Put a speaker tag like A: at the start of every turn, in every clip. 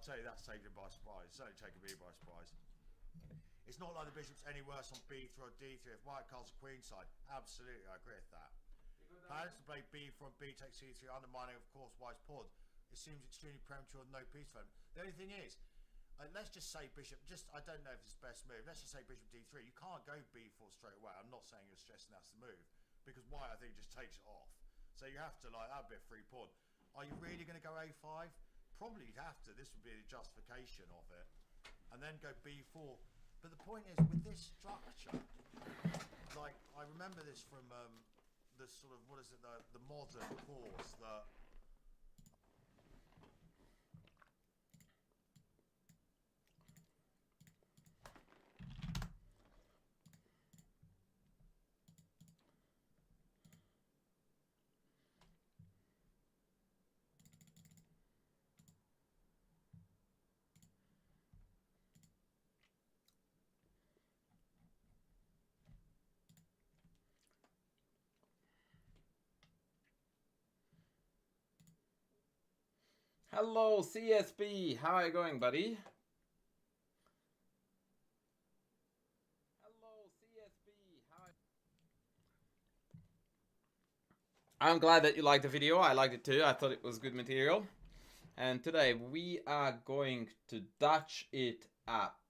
A: tell you, that's taken by surprise. It's only taken me by surprise. It's not like the bishop's any worse on b3 or d3 if white castles queenside. Absolutely, I agree with that. Plans to play b4 and b takes c3, undermining, of course, white's pawn. It seems extremely premature with no piece for him. The only thing is, let's just say bishop, I don't know if it's the best move. Let's just say bishop d3. You can't go b4 straight away. I'm not saying you're stressing that's the move, because white, I think, just takes it off. So you have to, like, that'd be a free pawn. Are you really going to go a5? Probably you'd have to. This would be the justification of it. And then go b4. But the point is, with this structure, like, I remember this from the sort of, what is it, the modern course that...
B: Hello, CSB. How are you going, buddy? Hello, CSB. I'm glad that you liked the video. I liked it too. I thought it was good material. And today we are going to Dutch it up.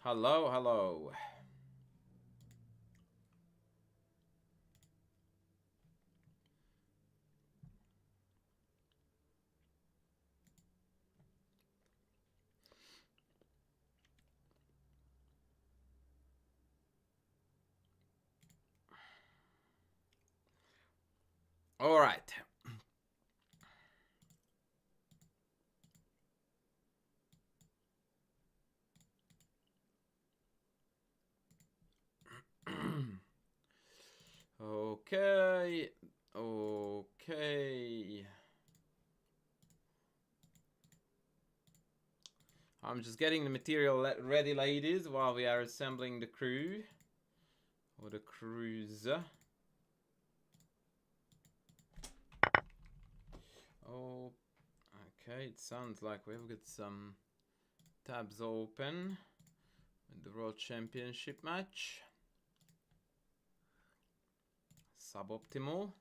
B: Hello, hello. All right. Okay. Okay. I'm just getting the material ready, ladies, while we are assembling the crew. Or the cruiser. Oh, okay. It sounds like we've got some tabs open with the World Championship match. Suboptimal.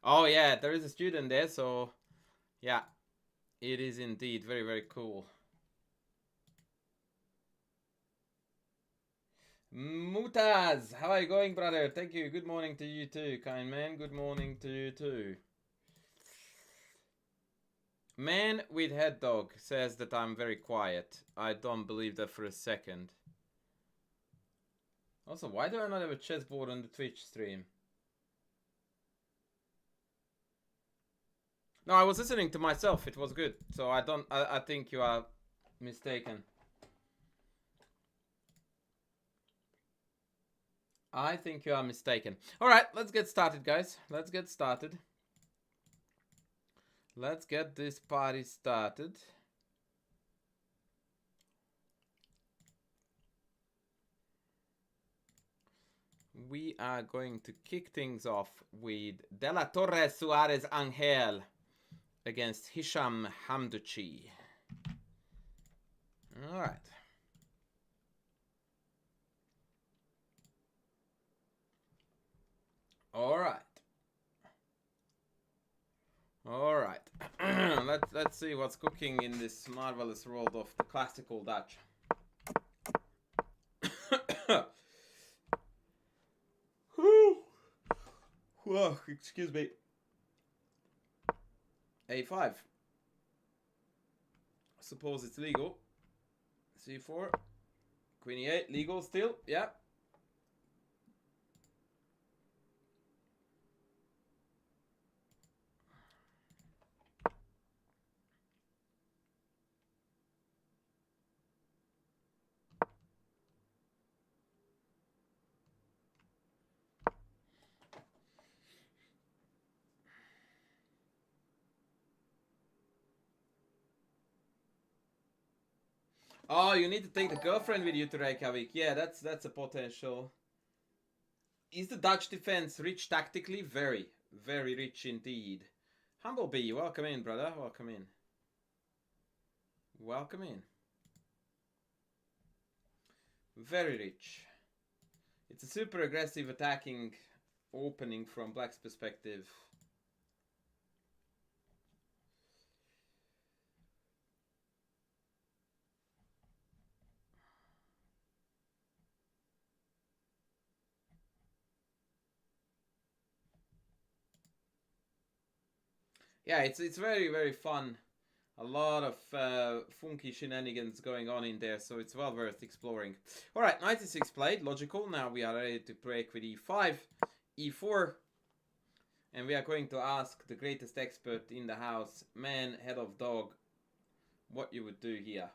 B: Oh yeah, there is a student there, so yeah, it is indeed very, very cool. Mutaz, how are you going, brother? Thank you. Good morning to you too, kind man. Good morning to you too. Man with head dog says that I'm very quiet. I don't believe that for a second. Also, why do I not have a chessboard on the Twitch stream? No, I was listening to myself. It was good. So I think you are mistaken. I think you are mistaken. All right, let's get started, guys. Let's get started. Let's get this party started. We are going to kick things off with De La Torre Suarez Angel against Hisham Hamduchi. All right. All right. All right. let's see what's cooking in this marvelous world of the classical Dutch. Whoa, excuse me. A5. I suppose it's legal. C4. Queen E8, legal still. Yeah. Oh, you need to take the girlfriend with you to Reykjavik. Yeah, that's a potential. Is the Dutch defense rich tactically? Very, very rich indeed. Humblebee, welcome in, brother. Welcome in. Welcome in. Very rich. It's a super aggressive attacking opening from Black's perspective. Yeah, it's very, very fun. A lot of funky shenanigans going on in there, so it's well worth exploring. Alright, 96 played, logical. Now we are ready to break with e5, e4. And we are going to ask the greatest expert in the house, man, head of dog, what you would do here.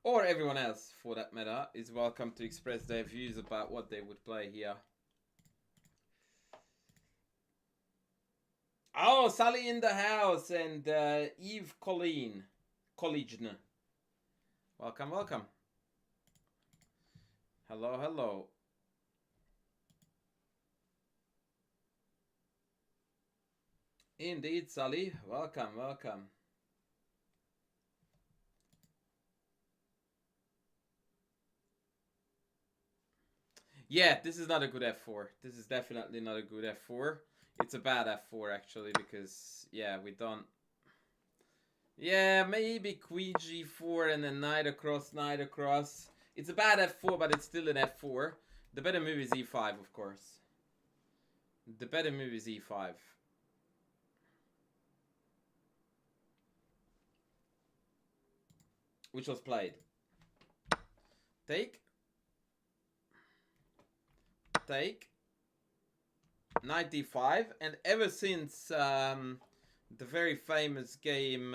B: Or everyone else, for that matter, is welcome to express their views about what they would play here. Oh, Sally in the house and Eve Colleen. Welcome, welcome. Hello, hello. Indeed, Sally. Welcome, welcome. Yeah, this is not a good f4. This is definitely not a good f4. It's a bad f4, actually, because, yeah, we don't... Yeah, maybe queen g4 and then knight across, knight across. It's a bad f4, but it's still an f4. The better move is e5, of course. The better move is e5. Which was played. Take. Take. Knight d5. And ever since the very famous game,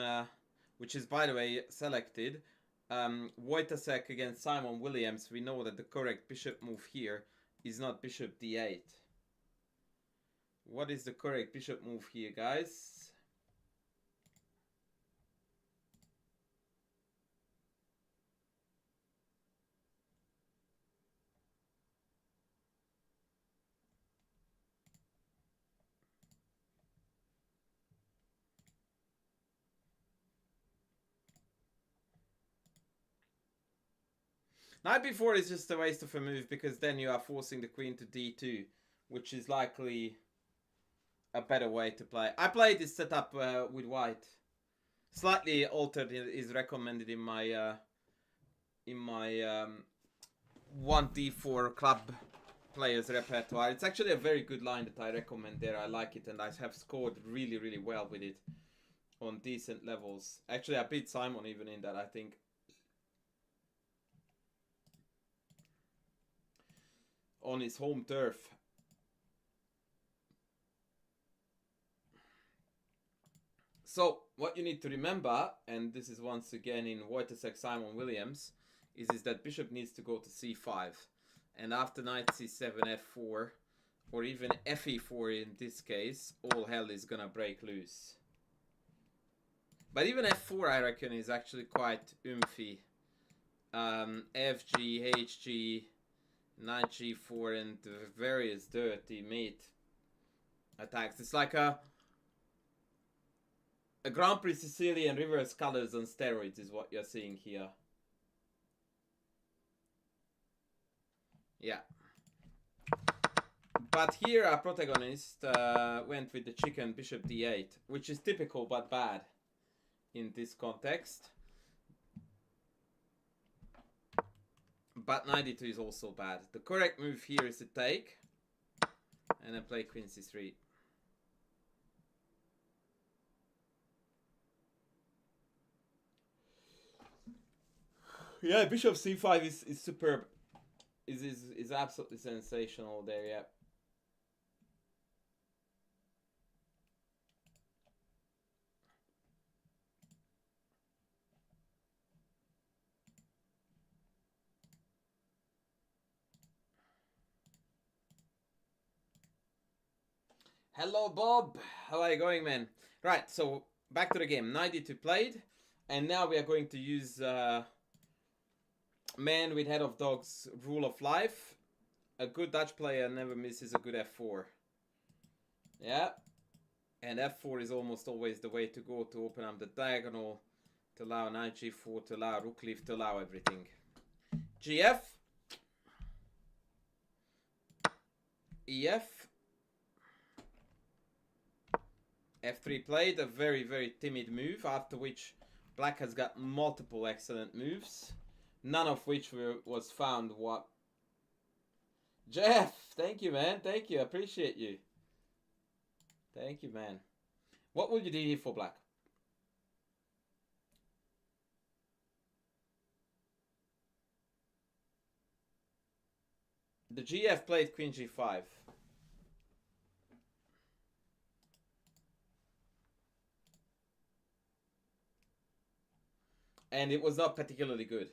B: which is, by the way, selected, Wojtasek against Simon Williams, we know that the correct bishop move here is not bishop d8. What is the correct bishop move here, guys? Knight b4 is just a waste of a move because then you are forcing the queen to d2, which is likely a better way to play. I played this setup with white. Slightly altered is recommended in my 1d4 club players repertoire. It's actually a very good line that I recommend there. I like it and I have scored really, really well with it on decent levels. Actually, I beat Simon even in that, I think. On his home turf. So, what you need to remember, and this is once again in Wojtasek Simon Williams, is that bishop needs to go to c5. And after knight c7, f4, or even fe4 in this case, all hell is gonna break loose. But even f4, I reckon, is actually quite oomphy. fg, hg, knight g4, and various dirty mate attacks. It's like a Grand Prix Sicilian reverse colors on steroids is what you're seeing here. Yeah. But here our protagonist went with the chicken bishop d8, which is typical but bad in this context. But knight d2 is also bad. The correct move here is to take and then play queen c3. Yeah, bishop c5 is superb. Is absolutely sensational there, yeah. Hello, Bob. How are you going, man? Right, so back to the game. 92 played, and now we are going to use man with head of dogs rule of life. A good Dutch player never misses a good f4. Yeah, and f4 is almost always the way to go to open up the diagonal, to allow knight g4, to allow rook leaf, to allow everything. gf, ef, f3 played, a very, very timid move, after which black has got multiple excellent moves, none of which was found what... Jeff, thank you, man, thank you, I appreciate you. Thank you, man. What would you do here for black? The GF played queen g5. And it was not particularly good.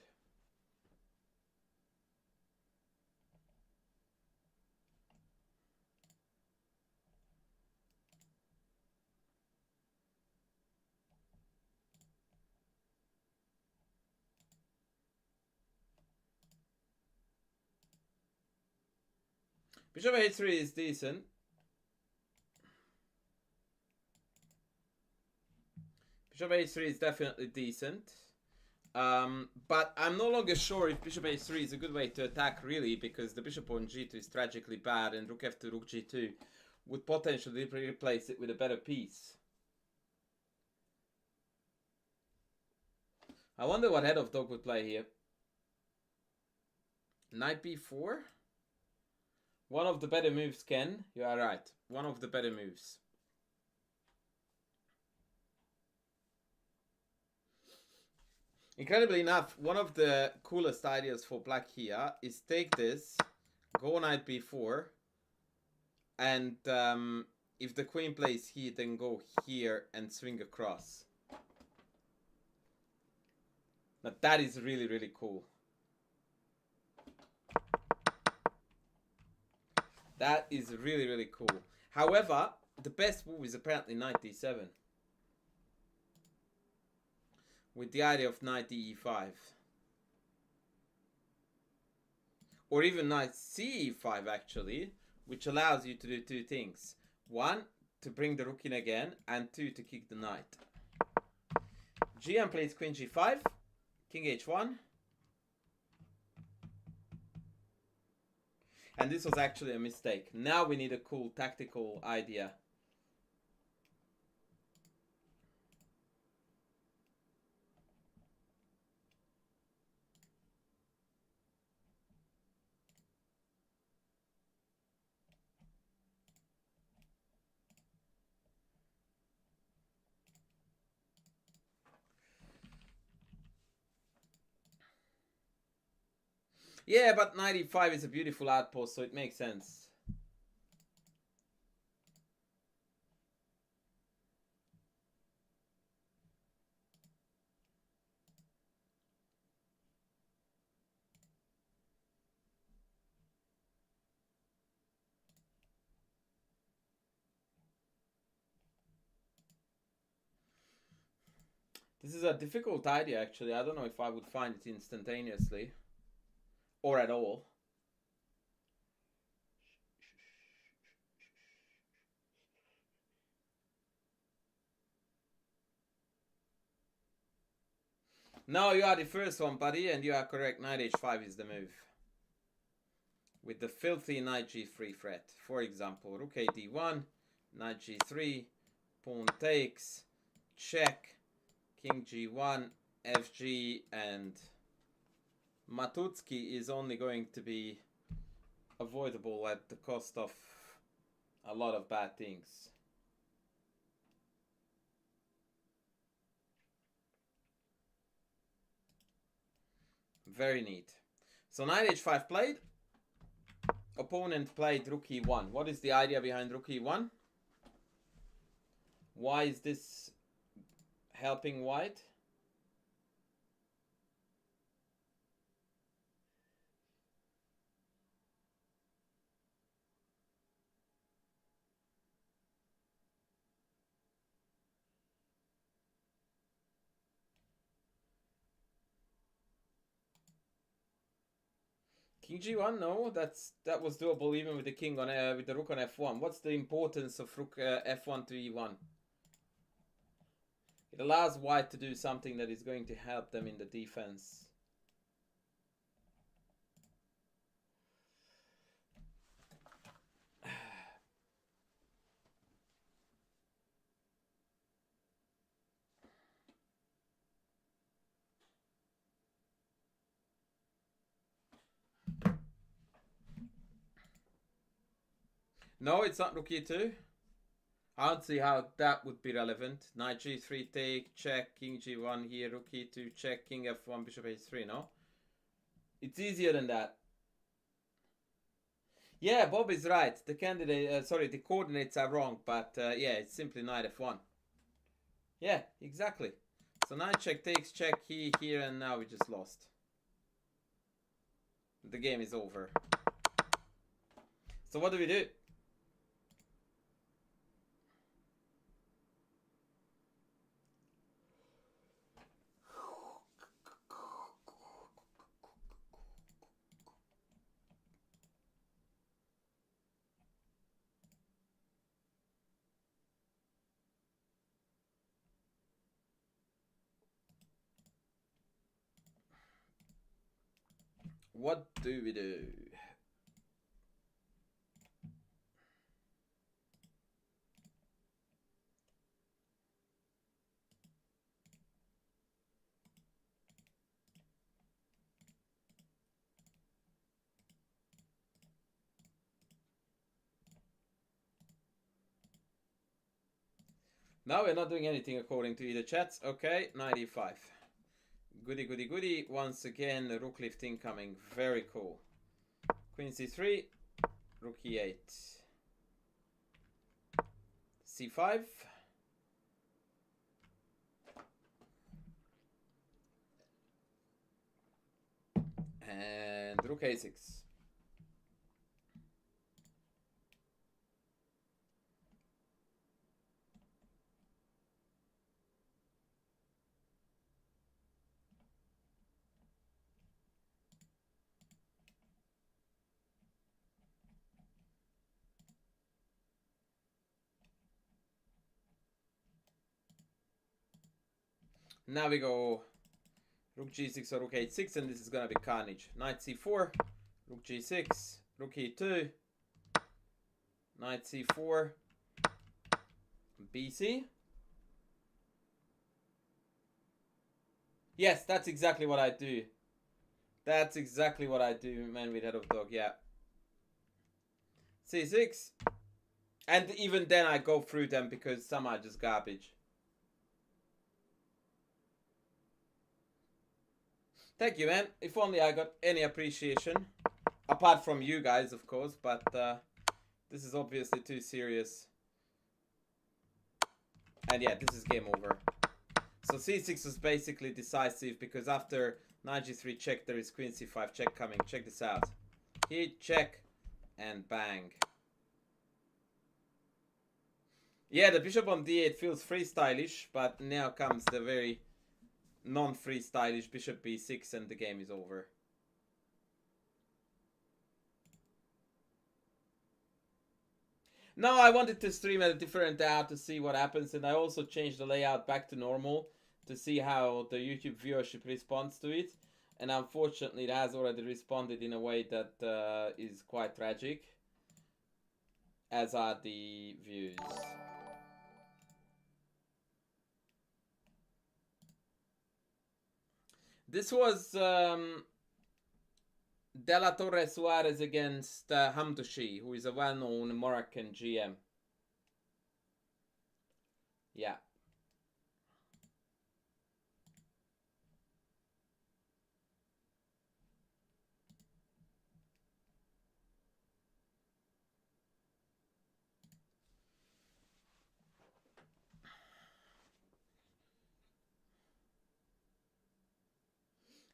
B: Bishop h3 is decent. Bishop h3 is definitely decent. But I'm no longer sure if bishop h3 is a good way to attack, really, because the bishop on g2 is tragically bad, and rook f2, rook g2 would potentially replace it with a better piece. I wonder what head of dog would play here. Knight b4? One of the better moves, Ken. You are right. One of the better moves. Incredibly enough, one of the coolest ideas for black here is take this, go knight b4, and if the queen plays here, then go here and swing across. Now that is really, really cool. That is really, really cool. However, the best move is apparently knight d7. With the idea of knight e5. Or even knight ce5 actually, which allows you to do two things. One, to bring the rook in again, and two, to kick the knight. GM plays queen g5, king h1. And this was actually a mistake. Now we need a cool tactical idea. Yeah, but 95 is a beautiful outpost, so it makes sense. This is a difficult idea, actually. I don't know if I would find it instantaneously. Or at all. No, you are the first one, buddy, and you are correct. Knight h5 is the move. With the filthy knight g3 threat. For example, rook a d1, knight g3, pawn takes, check, king g1, fg, and Matutsky is only going to be avoidable at the cost of a lot of bad things. Very neat. So knight h5 played. Opponent played rook e1. What is the idea behind rook e1? Why is this helping white? King G1, no, that was doable even with the king on with the rook on F1. What's the importance of rook F1 to E1? It allows white to do something that is going to help them in the defense. No, it's not rook E2. I don't see how that would be relevant. Knight G3 take, check, King G1 here, rook E2, check, King F1, Bishop H3, no? It's easier than that. Yeah, Bob is right. The candidate, sorry, the coordinates are wrong, but yeah, it's simply Knight F1. Yeah, exactly. So Knight check takes, check here, and now we just lost. The game is over. So what do we do? What do we do? Now we're not doing anything according to either chats. Okay, 95. Goody, goody, goody. Once again, the rook lift incoming. Very cool. Queen C3, rook E8. C5. And rook A6. Now we go rook G6 or rook H6, and this is gonna be carnage. Knight C4, rook G6, rook E2, Knight C4, BC. Yes, that's exactly what I do. That's exactly what I do, man, with head of dog, yeah. C6. And even then I go through them because some are just garbage. Thank you, man. If only I got any appreciation. Apart from you guys, of course, but this is obviously too serious. And yeah, this is game over. So C6 was basically decisive because after Knight G3 check, there is Queen C5 check coming. Check this out. Hit, check, and bang. Yeah, the bishop on D8 feels freestylish, but now comes the very non-freestylish bishop B6 and the game is over. No, I wanted to stream at a different layout to see what happens, and I also changed the layout back to normal to see how the YouTube viewership responds to it. And unfortunately, it has already responded in a way that is quite tragic, as are the views. This was De La Torre Suarez against Hamduchi, who is a well-known Moroccan GM. Yeah.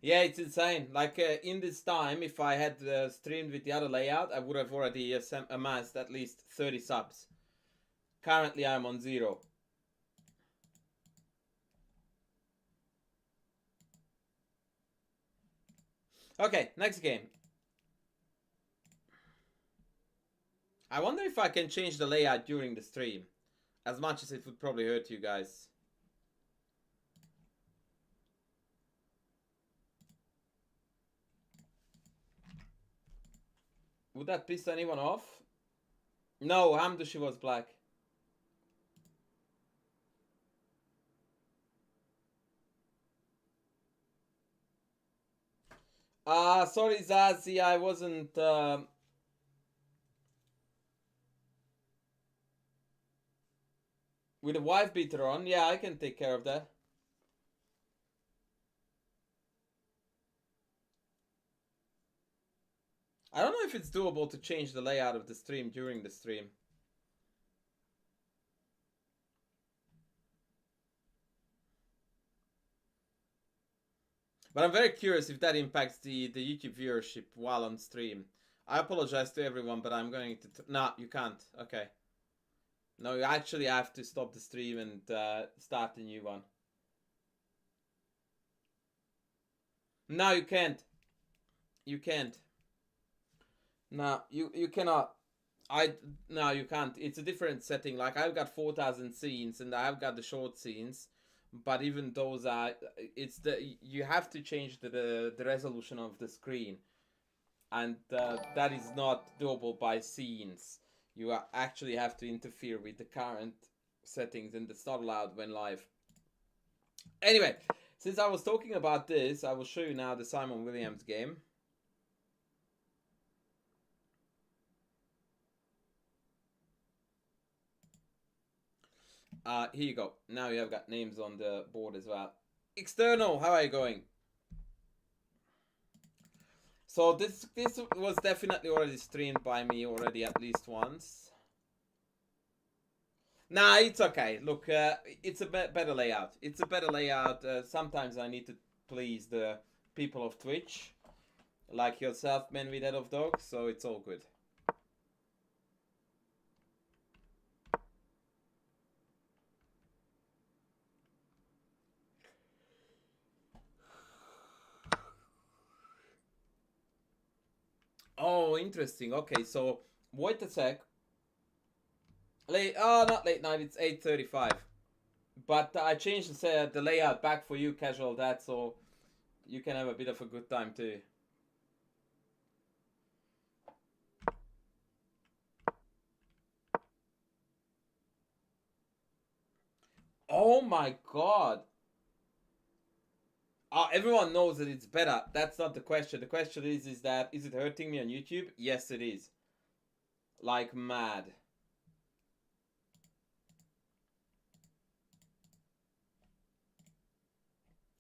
B: Yeah, it's insane. Like, in this time, if I had streamed with the other layout, I would have already amassed at least 30 subs. Currently, I'm on 0. Okay, next game. I wonder if I can change the layout during the stream. As much as it would probably hurt you guys. Would that piss anyone off? No, Hamduchi was black. Sorry Zazie, I wasn't... With a wife beater on? Yeah, I can take care of that. I don't know if it's doable to change the layout of the stream during the stream. But I'm very curious if that impacts the YouTube viewership while on stream. I apologize to everyone, but I'm going to... No, you can't. Okay. No, you actually have to stop the stream and start a new one. No, you can't. You can't. No, you cannot. No, you can't. It's a different setting. Like, I've got 4,000 scenes and I've got the short scenes. But even those are... You have to change the resolution of the screen. And that is not doable by scenes. You actually have to interfere with the current settings, and it's not allowed when live. Anyway, since I was talking about this, I will show you now the Simon Williams game. Here you go. Now you have got names on the board as well. External, how are you going? So this was definitely already streamed by me already at least once. Nah, it's okay. Look, it's a better layout. It's a better layout. Sometimes I need to please the people of Twitch, like yourself, man with head of dog. So it's all good. Oh, interesting. Okay, so wait a sec. Not late night. It's 8:35. But I changed the layout back for you, casual dad, so you can have a bit of a good time too. Oh my god. Everyone knows that it's better. That's not the question. The question is it hurting me on YouTube? Yes, it is. Like mad.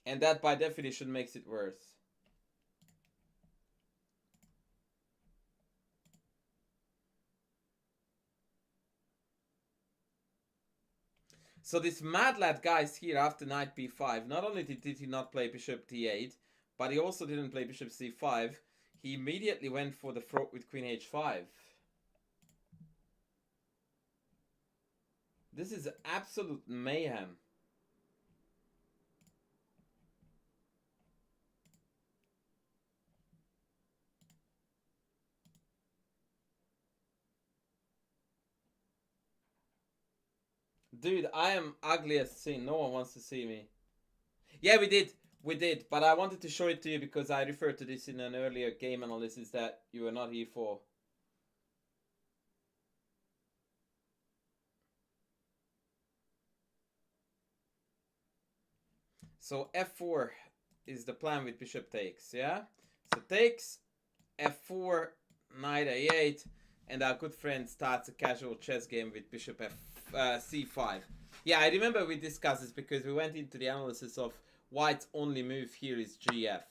B: And that by definition makes it worse. So this mad lad guy is here after knight b5. Not only did he not play bishop d8, but he also didn't play bishop c5. He immediately went for the throat with queen h5. This is absolute mayhem. Dude, I am ugly as sin. No one wants to see me. Yeah, we did. We did. But I wanted to show it to you because I referred to this in an earlier game analysis that you were not here for. So f4 is the plan with bishop takes, yeah? So takes, f4, knight a8, and our good friend starts a casual chess game with bishop c5. Yeah, I remember we discussed this because we went into the analysis of white's only move here is gf,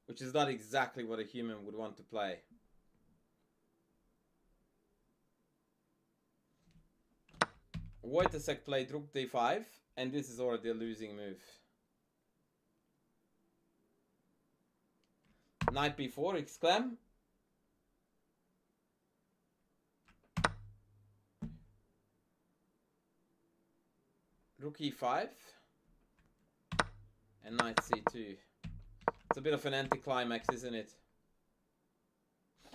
B: which is not exactly what a human would want to play. Wojtasek played rook d5, and this is already a losing move. Knight b4, exclaim. Rook e5. And knight c2. It's a bit of an anticlimax, isn't it?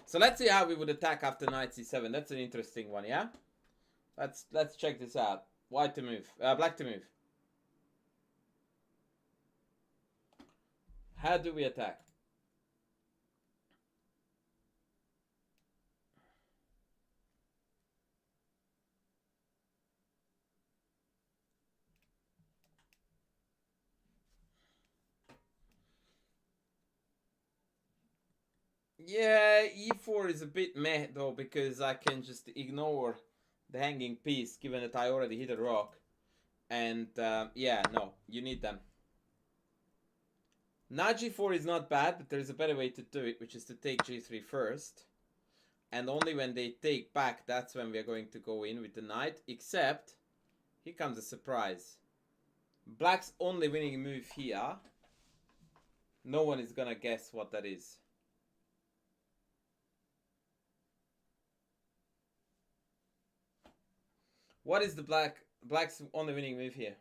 B: So let's see how we would attack after knight c7. That's an interesting one, yeah? Let's check this out. White to move. Black to move. How do we attack? Yeah, e4 is a bit meh though, because I can just ignore the hanging piece, given that I already hit a rock. And yeah, no, you need them. Knight g4 is not bad, but there is a better way to do it, which is to take g3 first. And only when they take back, that's when we are going to go in with the knight. Except, here comes a surprise. Black's only winning move here. No one is gonna guess what that is. What is the Black's only winning move here?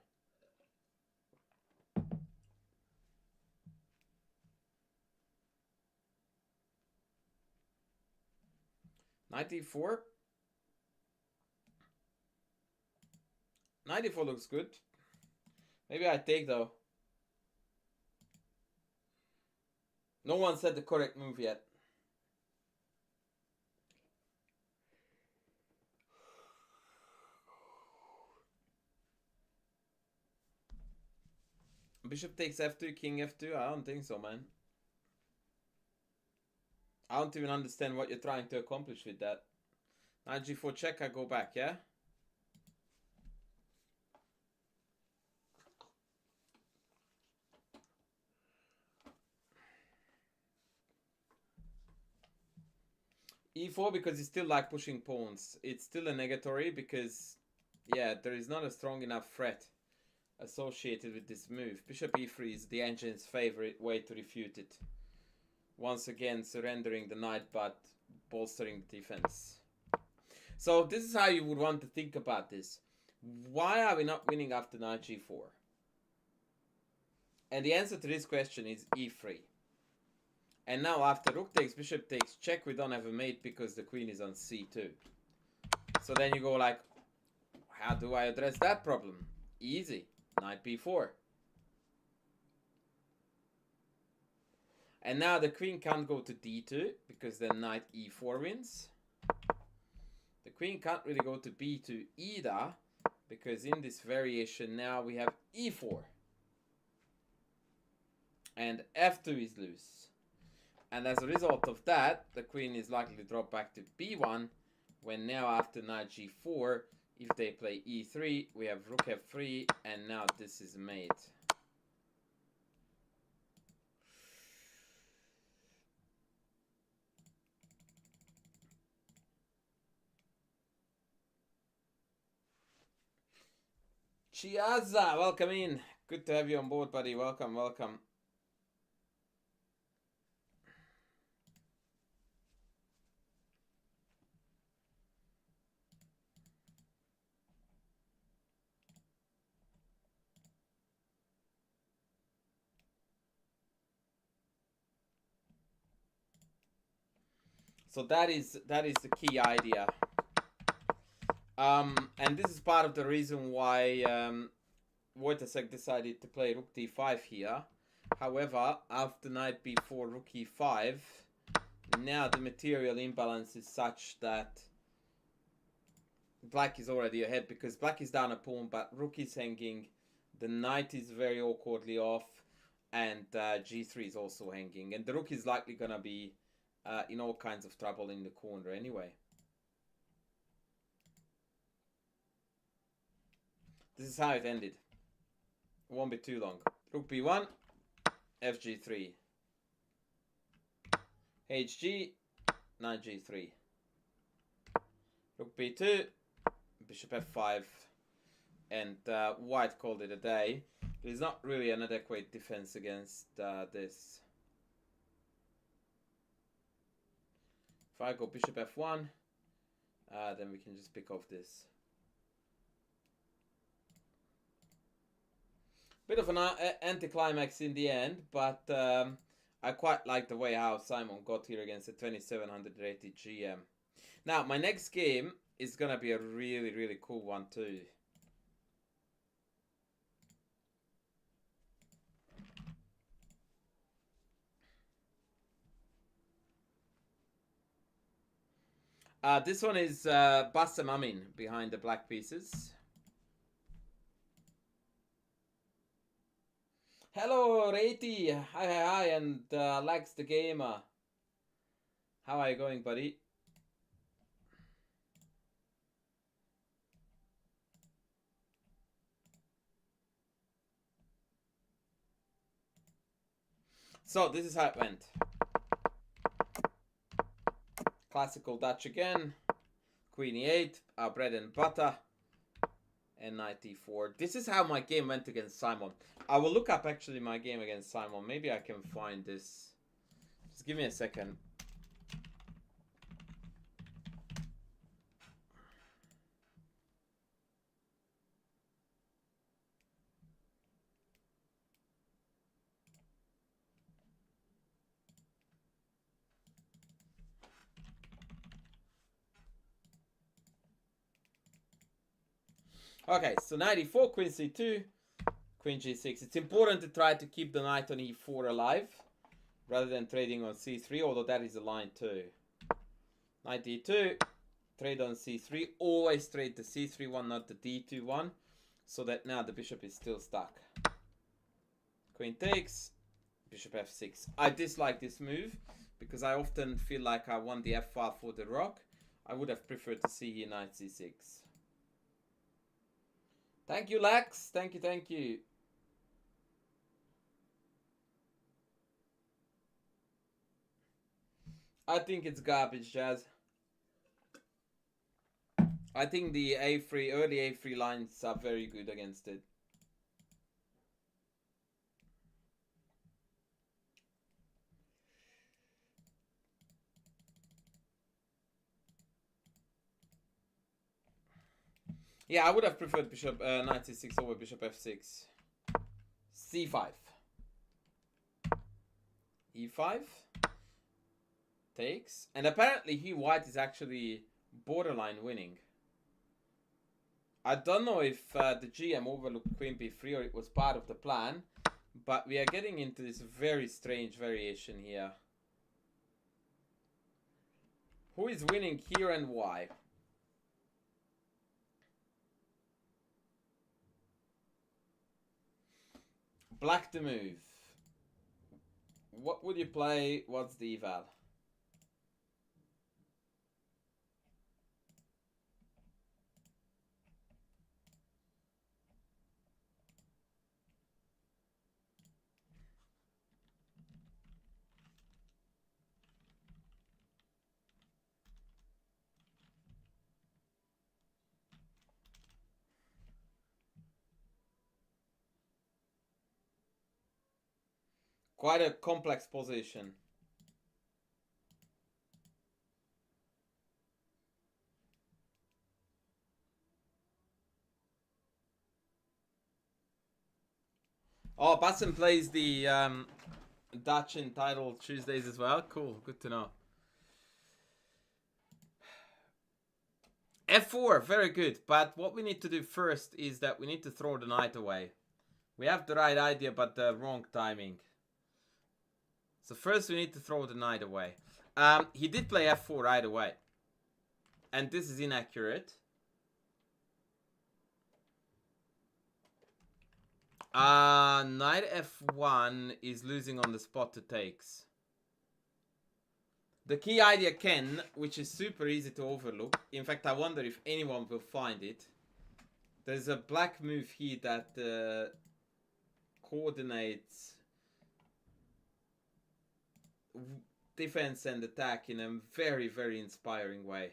B: Knight e4. Knight e4 looks good. Maybe I take though. No one said the correct move yet. Bishop takes f2, king f2. I don't think so, man. I don't even understand what you're trying to accomplish with that. Knight g4 check, I go back, yeah? e4 because it's still like pushing pawns. It's still a negatory because, yeah, there is not a strong enough threat associated with this move. Bishop e3 is the engine's favorite way to refute it. Once again, surrendering the knight but bolstering the defense. So this is how you would want to think about this. Why are we not winning after knight g4? And the answer to this question is e3. And now after rook takes, bishop takes, check, we don't have a mate because the queen is on c2. So then you go like, how do I address that problem? Easy. Knight b4. And now the queen can't go to d2 because then knight e4 wins. The queen can't really go to b2 either because in this variation now we have e4. And f2 is loose. And as a result of that, the queen is likely to drop back to b1 when now after knight g4, if they play e3, we have rook f3 and now this is mate. Chiaza, welcome in. Good to have you on board, buddy. Welcome, welcome. So that is the key idea. And this is part of the reason why Wojtasek decided to play rook d5 here. However, after knight b4, rook e5, now the material imbalance is such that black is already ahead because black is down a pawn, but rook is hanging, the knight is very awkwardly off, and g3 is also hanging. And the rook is likely going to be in all kinds of trouble in the corner anyway. This is how it ended. It won't be too long. Rook b1, fg3. hg, knight g3. Rook b2, bishop f5. And white called it a day. There is not really an adequate defense against this. If I go bishop f1, then we can just pick off this. Bit of an anticlimax in the end, but I quite like the way how Simon got here against the 2700 rated GM. Now, my next game is gonna be a really, really cool one too. This one is Bassem Amin behind the black pieces. Hello, Rati. Hi, and Lex the Gamer. How are you going, buddy? So, this is how it went. Classical Dutch again. Queen e8, our bread and butter. And knight e4. This is how my game went against Simon. I will look up actually my game against Simon. Maybe I can find this. Just give me a second. Okay, so knight e4, queen c2, queen g6. It's important to try to keep the knight on e4 alive rather than trading on c3, although that is a line too. Knight d2, trade on c3. Always trade the c3 one, not the d2 one, so that now the bishop is still stuck. Queen takes, bishop f6. I dislike this move because I often feel like I won the f file for the rook. I would have preferred to see here knight c6. Thank you, Lex. Thank you. I think it's garbage, Jazz. I think the A3, early A3 lines are very good against it. Yeah, I would have preferred bishop knight c6 over bishop f6. c5. e5. Takes. And apparently he white is actually borderline winning. I don't know if the GM overlooked queen b3 or it was part of the plan. But we are getting into this very strange variation here. Who is winning here and why? Black to move. What would you play? What's the eval? Quite a complex position. Oh, Bassem plays the Dutch entitled Tuesdays as well. Cool, good to know. F4, very good. But what we need to do first is that we need to throw the knight away. We have the right idea, but the wrong timing. So first we need to throw the knight away. He did play F4 right away. And this is inaccurate. Knight F1 is losing on the spot to takes. The key idea, Ken, which is super easy to overlook. In fact, I wonder if anyone will find it. There's a black move here that coordinates defense and attack in a very, very inspiring way.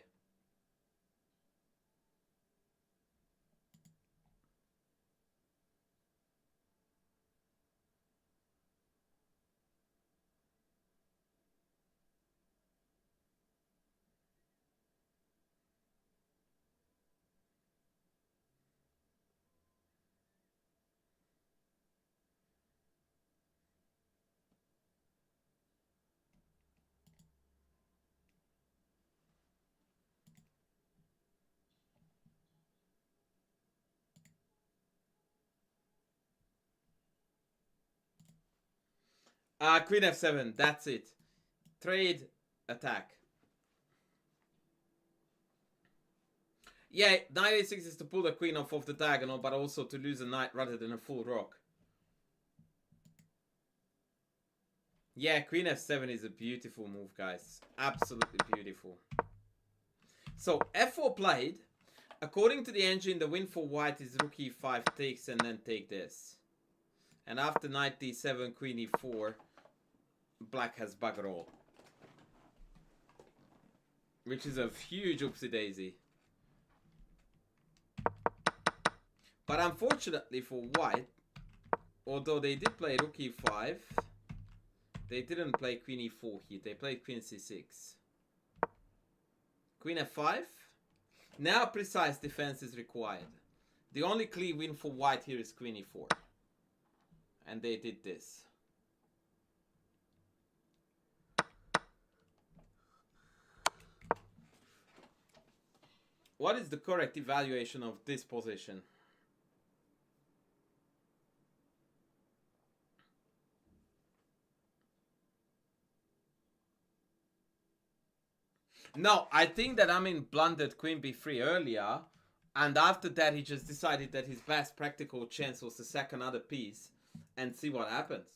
B: Queen f7. That's it. Trade, attack. Yeah, knight a6 is to pull the queen off of the diagonal, but also to lose a knight rather than a full rook. Yeah, queen f7 is a beautiful move, guys. Absolutely beautiful. So, f4 played. According to the engine, the win for white is rook e5 takes and then take this. And after knight d7, queen e4, black has bugger all. Which is a huge oopsie daisy. But unfortunately for white, although they did play rook e5, they didn't play queen e4 here. They played queen c6. Queen f5. Now precise defense is required. The only clear win for white here is queen e4. And they did this. What is the correct evaluation of this position? No, I think that Amin blundered queen b3 earlier, and after that he just decided that his best practical chance was to sack another piece and see what happens.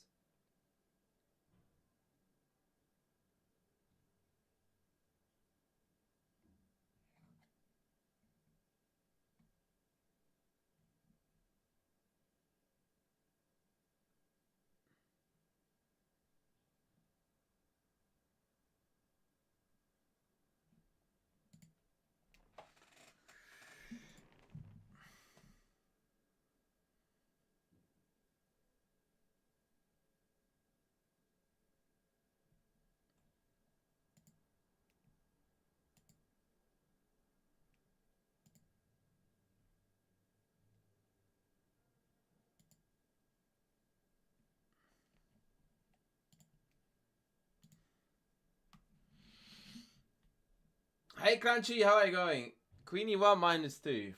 B: Hey Crunchy, how are you going? Queen e1 -2.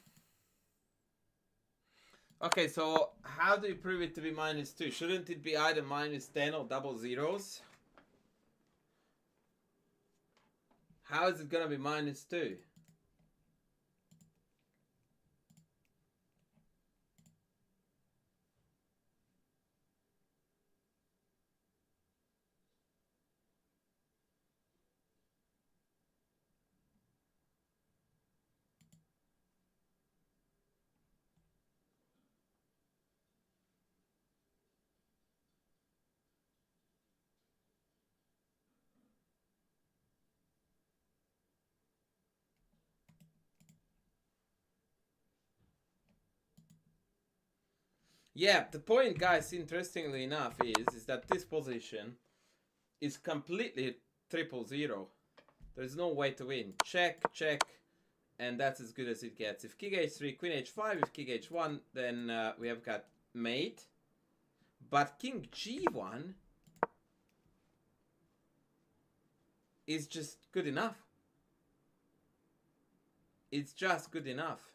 B: Okay, so how do you prove it to be -2? Shouldn't it be either -10 or double zeros? How is it gonna be -2? Yeah, the point, guys, interestingly enough, is that this position is completely 000. There's no way to win. Check, check, and that's as good as it gets. If king h3, queen h5, if king h1, then we have got mate. But king g1 is just good enough. It's just good enough.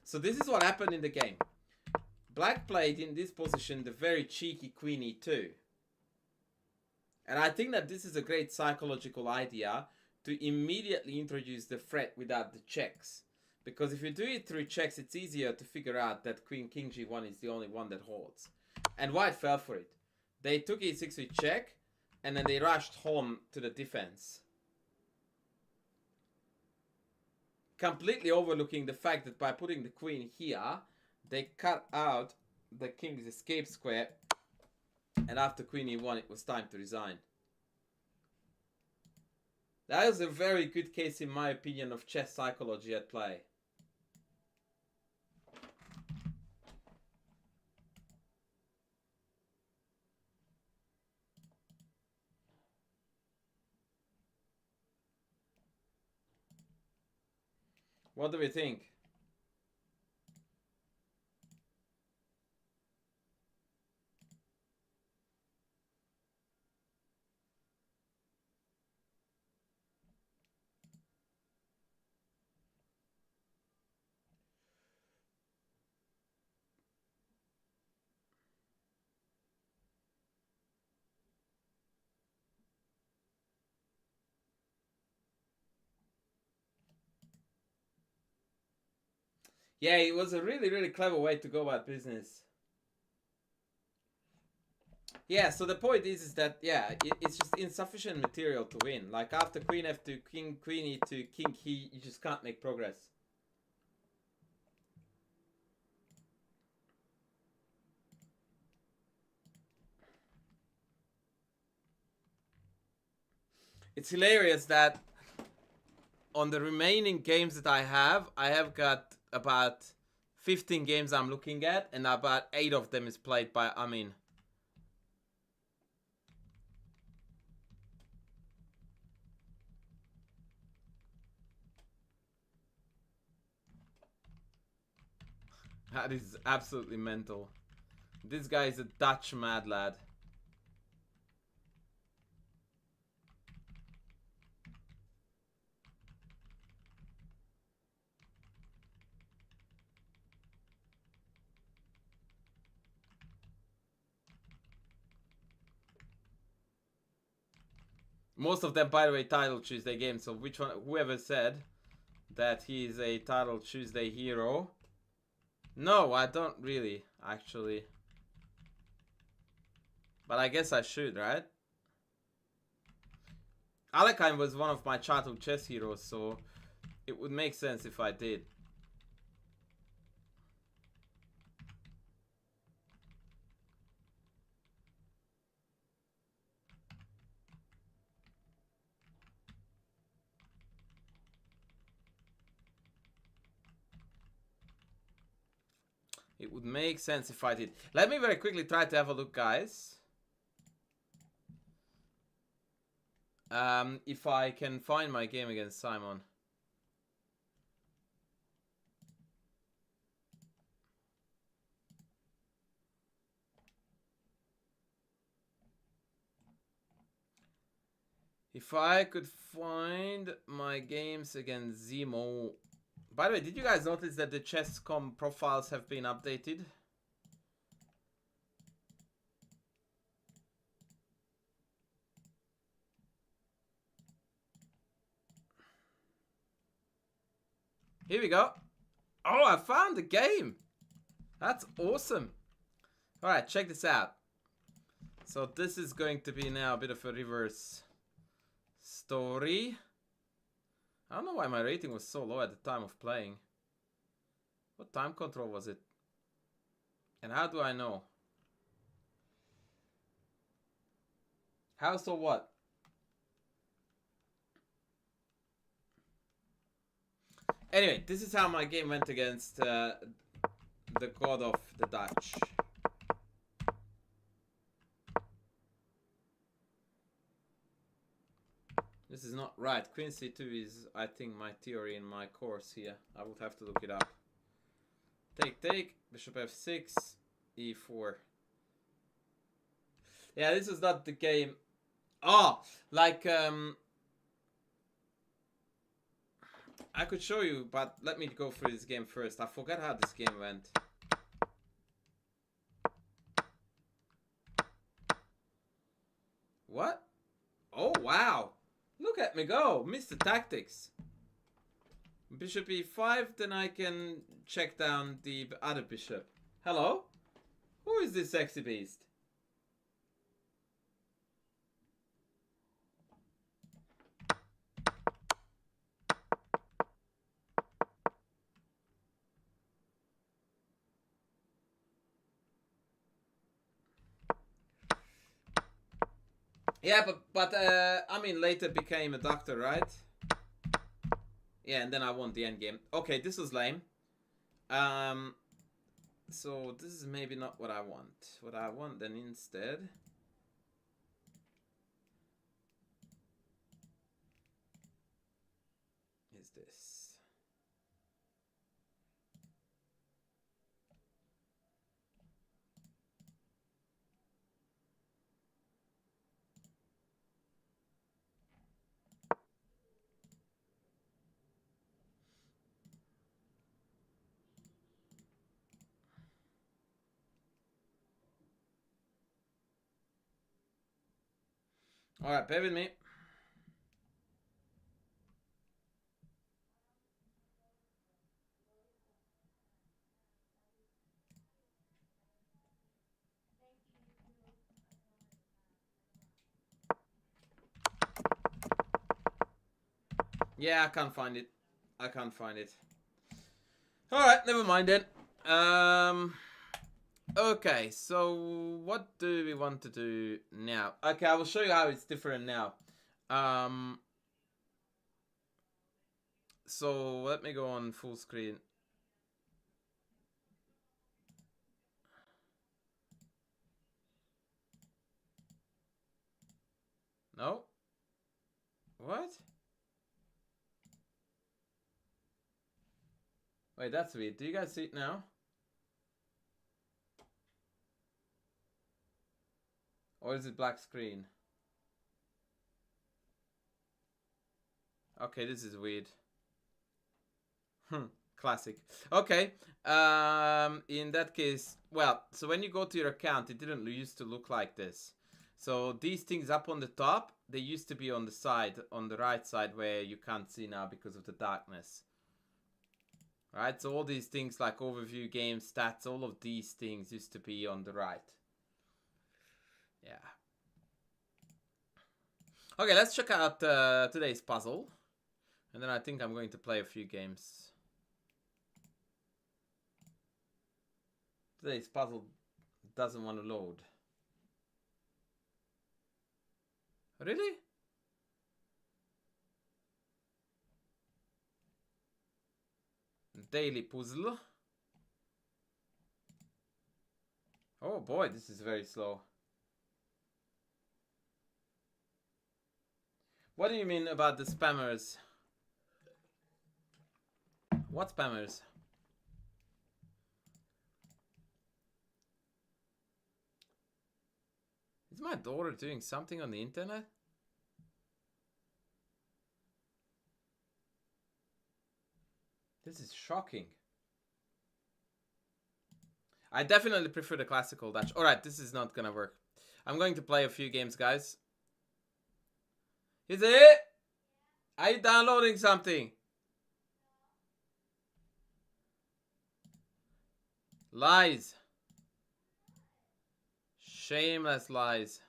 B: So this is what happened in the game. Black played in this position the very cheeky queen e2. And I think that this is a great psychological idea to immediately introduce the threat without the checks. Because if you do it through checks, it's easier to figure out that queen king g1 is the only one that holds. And white fell for it. They took e6 with check, and then they rushed home to the defense. Completely overlooking the fact that by putting the queen here, they cut out the king's escape square, and after queen e1 it was time to resign. That is a very good case, in my opinion, of chess psychology at play. What do we think? Yeah, it was a really, really clever way to go about business. Yeah, so the point is that, yeah, it's just insufficient material to win. Like, after queen f2, queen e2, king he, you just can't make progress. It's hilarious that on the remaining games that I have got about 15 games I'm looking at, and about 8 of them is played by Amin. That is absolutely mental. This guy is a Dutch mad lad. Most of them, by the way, title Tuesday games. So which one? Whoever said that he is a title Tuesday hero? No, I don't really, actually. But I guess I should, right? Alekhine was one of my childhood chess heroes, so it would make sense if I did. It would make sense if I did. Let me very quickly try to have a look, guys. If I can find my game against Simon. If I could find my games against Zemo. By the way, did you guys notice that the chess.com profiles have been updated? Here we go. Oh, I found the game. That's awesome. Alright, check this out. So this is going to be now a bit of a reverse story. I don't know why my rating was so low at the time of playing. What time control was it? And how do I know? How so what? Anyway, this is how my game went against the god of the Dutch. This is not right. Queen c2 is, I think, my theory in my course here. I would have to look it up. Take, take. Bishop f6. e4. Yeah, this is not the game. Oh, like, I could show you, but let me go through this game first. I forgot how this game went. What? Oh, wow. Look at me go. Mr. Tactics. Bishop e5, then I can check down the other bishop. Hello? Who is this sexy beast? Yeah, but Amin later became a doctor, right? Yeah, and then I won the endgame. Okay, this was lame. So this is maybe not what I want. What I want then instead is this. Alright, bear with me. Yeah, I can't find it. I can't find it. Alright, never mind then. Okay, so what do we want to do now? Okay, I will show you how it's different now. So let me go on full screen. No? What? Wait, that's weird. Do you guys see it now? Or is it black screen? Okay, this is weird. Classic. Okay. In that case, well, so when you go to your account, it didn't used to look like this. So these things up on the top, they used to be on the side, on the right side, where you can't see now because of the darkness. Right, so all these things like overview, game stats, all of these things used to be on the right. Yeah. Okay, let's check out today's puzzle. And then I think I'm going to play a few games. Today's puzzle doesn't want to load. Really? Daily puzzle. Oh boy, this is very slow. What do you mean about the spammers? What spammers? Is my daughter doing something on the internet? This is shocking. I definitely prefer the classical Dutch. Alright, this is not gonna work. I'm going to play a few games, guys. Is it? Are you downloading something? Lies. Shameless lies.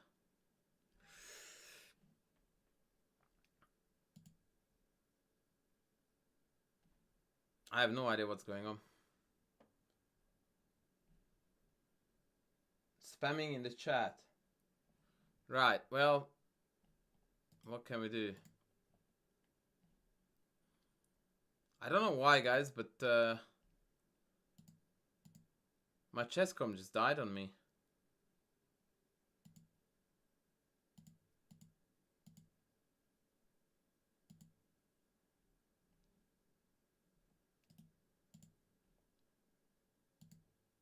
B: I have no idea what's going on. Spamming in the chat. Right, well, what can we do? I don't know why, guys, but my chesscom just died on me.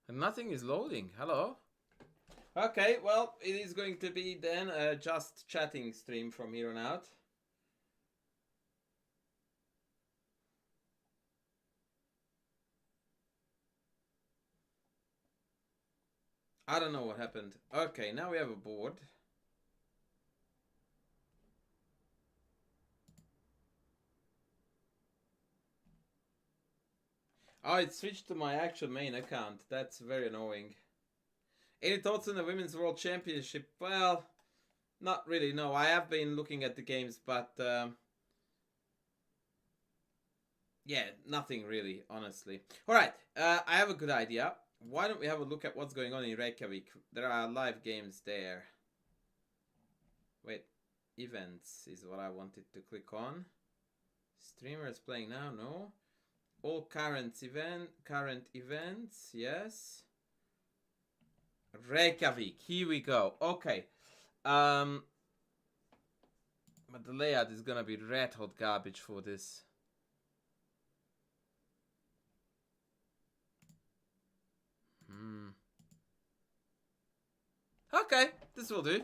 B: And nothing is loading. Hello? Okay, well, it is going to be then a just chatting stream from here on out. I don't know what happened. Okay, now we have a board. Oh, it switched to my actual main account. That's very annoying. Any thoughts on the Women's World Championship? Well, not really, no. I have been looking at the games, but yeah, nothing really, honestly. Alright, I have a good idea. Why don't we have a look at what's going on in Reykjavik? There are live games there. Wait, events is what I wanted to click on. Streamers playing now, no. All current events, yes. Reykjavik, here we go. Okay. But the layout is gonna be red hot garbage for this. Okay, this will do.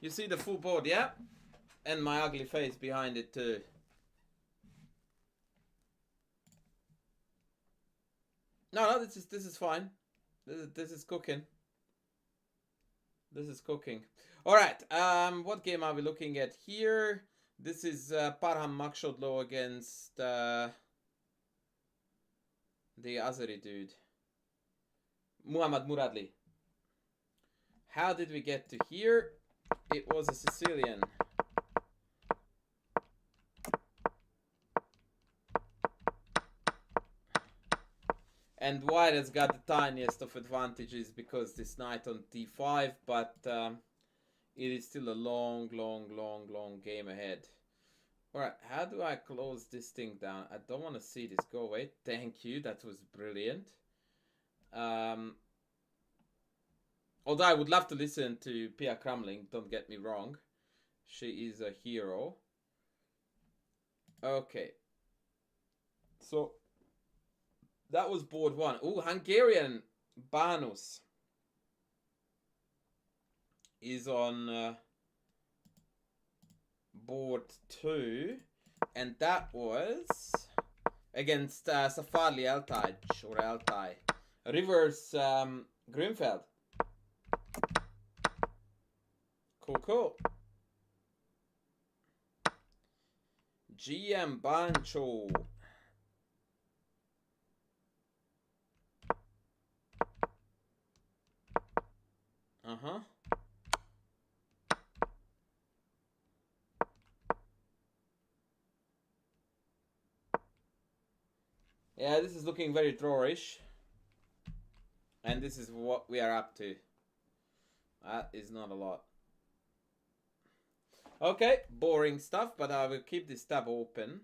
B: You see the full board, yeah? And my ugly face behind it too. No, this is fine. This is cooking. This is cooking. Alright, what game are we looking at here? This is Parham Makshodlo against the Azeri dude. Muhammad Muradli. How did we get to here? It was a Sicilian. And white has got the tiniest of advantages because this knight on d5, but it is still a long game ahead. Alright, how do I close this thing down? I don't want to see this go away. Thank you, that was brilliant. Although I would love to listen to Pia Cramling, don't get me wrong. She is a hero. Okay. So, that was board 1. Oh, Hungarian Banus is on board 2. And that was against Safali Altaj or Altai. Rivers Grimfeld. Cool. GM Bancho. Yeah, this is looking very drawish. And this is what we are up to. That is not a lot. Okay, boring stuff, but I will keep this tab open.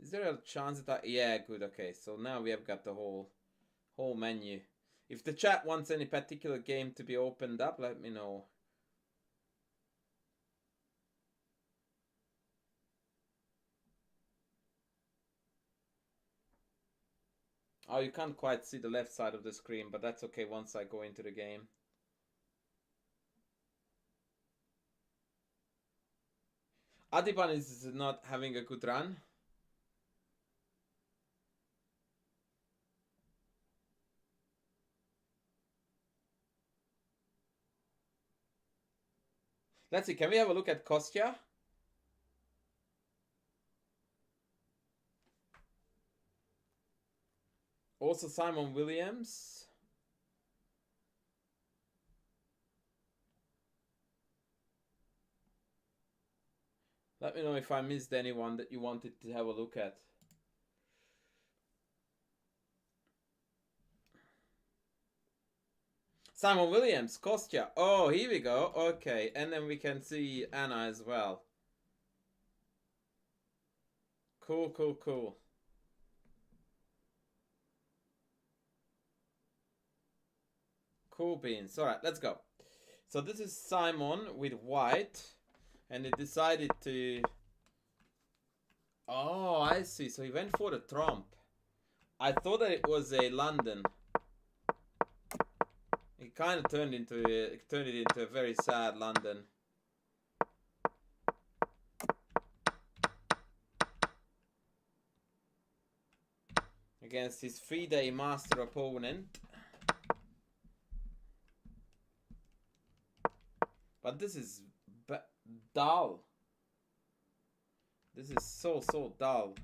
B: Is there a chance that yeah, good, okay. So now we have got the whole menu. If the chat wants any particular game to be opened up, let me know. Oh, you can't quite see the left side of the screen, but that's okay once I go into the game. Adiban is not having a good run. Let's see, can we have a look at Kostya? Also Simon Williams. Let me know if I missed anyone that you wanted to have a look at. Simon Williams, Kostya. Oh, here we go. Okay, and then we can see Anna as well. Cool. Cool beans. Alright, let's go. So this is Simon with white. And he decided to... Oh, I see. So he went for the trump. I thought that it was a London. It kind of turned it into a very sad London. Against his FIDE master opponent. But this is dull. This is so dull.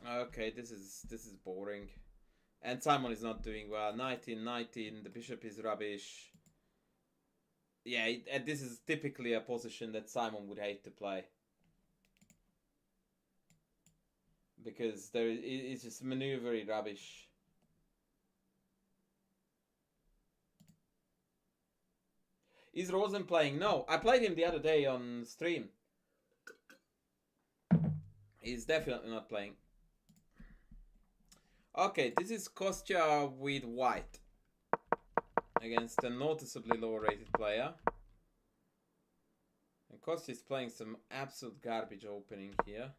B: Okay, this is boring. And Simon is not doing well. 19-19, the bishop is rubbish. Yeah, this is typically a position that Simon would hate to play. Because it's just maneuvery rubbish. Is Rosen playing? No, I played him the other day on stream. He's definitely not playing. Okay, this is Kostya with white. Against a noticeably lower rated player. And Kostya is playing some absolute garbage opening here.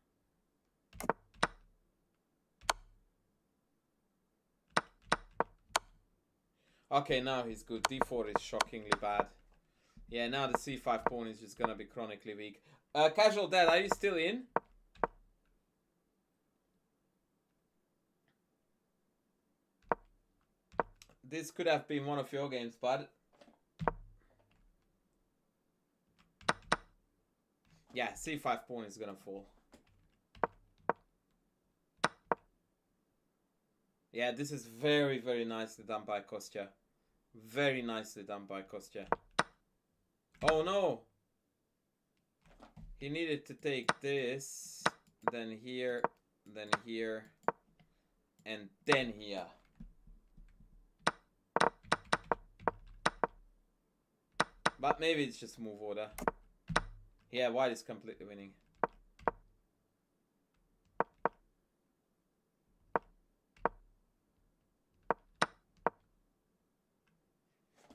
B: Okay, now he's good. D4 is shockingly bad. Yeah, now the C5 pawn is just gonna be chronically weak. Casual Dad, are you still in? This could have been one of your games, bud. Yeah, C5 pawn is gonna fall. Yeah, this is very, very nicely done by Kostya. Very nicely done by Kostya. Oh no! He needed to take this, then here, and then here. But maybe it's just move order. Yeah, white is completely winning.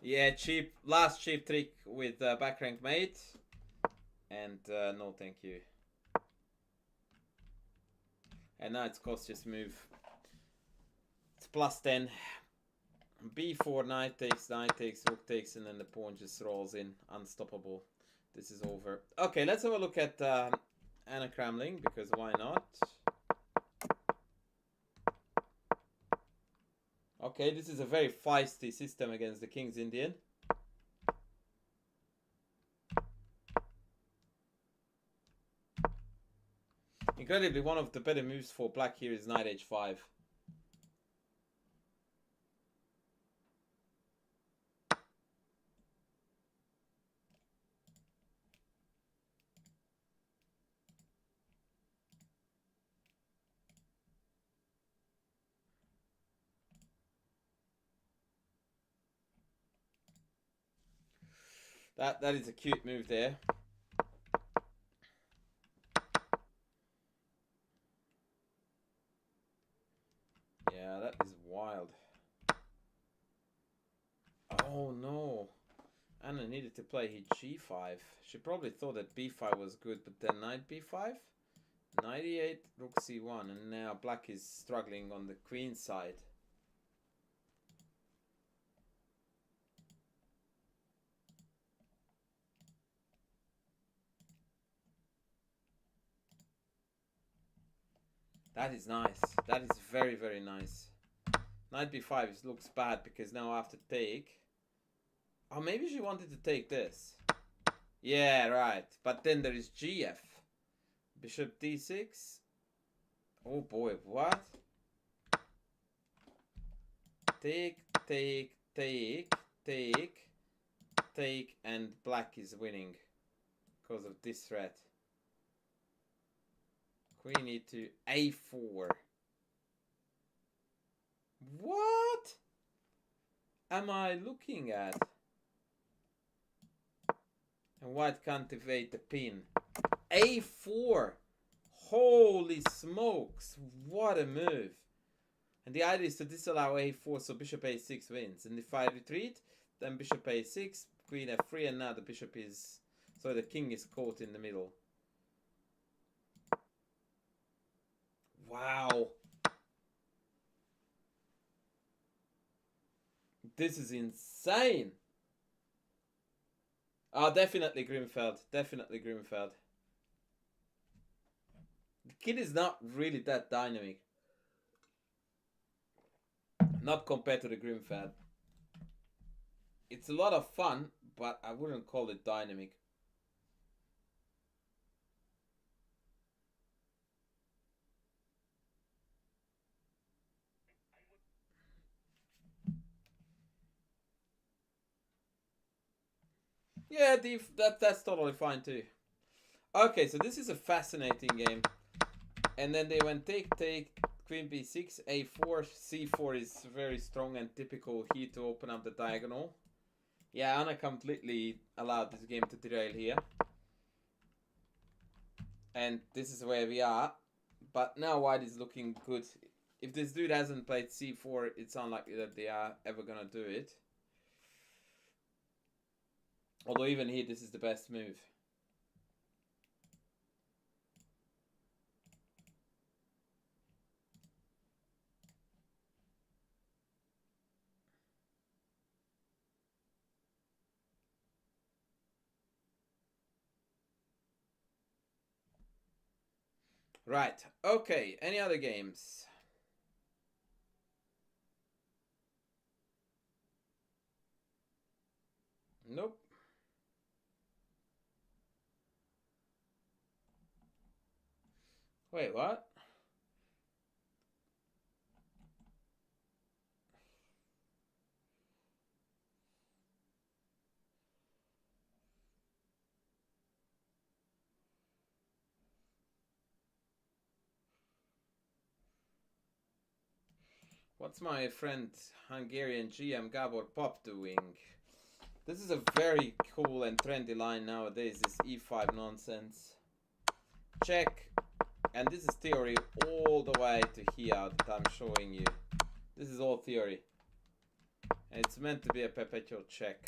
B: Yeah, last cheap trick with back rank mate. And no thank you. And now it's cautious move. It's plus 10. B4, knight takes, rook takes, and then the pawn just rolls in. Unstoppable. This is over. Okay, let's have a look at Anna Cramling, because why not? Okay, this is a very feisty system against the King's Indian. Incredibly, one of the better moves for black here is knight h5. That is a cute move there. Yeah, that is wild. Oh no. Anna needed to play hit g5. She probably thought that b5 was good, but then knight b5? Knight e8, rook c1, and now black is struggling on the queen side. That is nice. That is very, very nice. Knight b5 looks bad because now I have to take. Oh, maybe she wanted to take this. Yeah, right. But then there is gf. Bishop d6. Oh boy, what? Take, and black is winning because of this threat. Queen e2, a4. What am I looking at? And white can't evade the pin. a4. Holy smokes, what a move. And the idea is to disallow a4 so bishop a6 wins. And if I retreat, then bishop a6, queen f3, and now the bishop is... So the king is caught in the middle. Wow. This is insane. Oh, definitely Grimfeld. Definitely Grimfeld. The kid is not really that dynamic. Not compared to the Grimfeld. It's a lot of fun, but I wouldn't call it dynamic. Yeah, that's totally fine too. Okay, so this is a fascinating game. And then they went take, queen b6, a4, c4 is very strong and typical here to open up the diagonal. Yeah, Anna completely allowed this game to derail here. And this is where we are. But now white is looking good. If this dude hasn't played c4, it's unlikely that they are ever gonna do it. Although even here, this is the best move. Right, okay, any other games? Nope. Wait, what? What's my friend Hungarian GM Gabor Pop doing? This is a very cool and trendy line nowadays, this e5 nonsense. Check. And this is theory all the way to here that I'm showing you. This is all theory. And it's meant to be a perpetual check.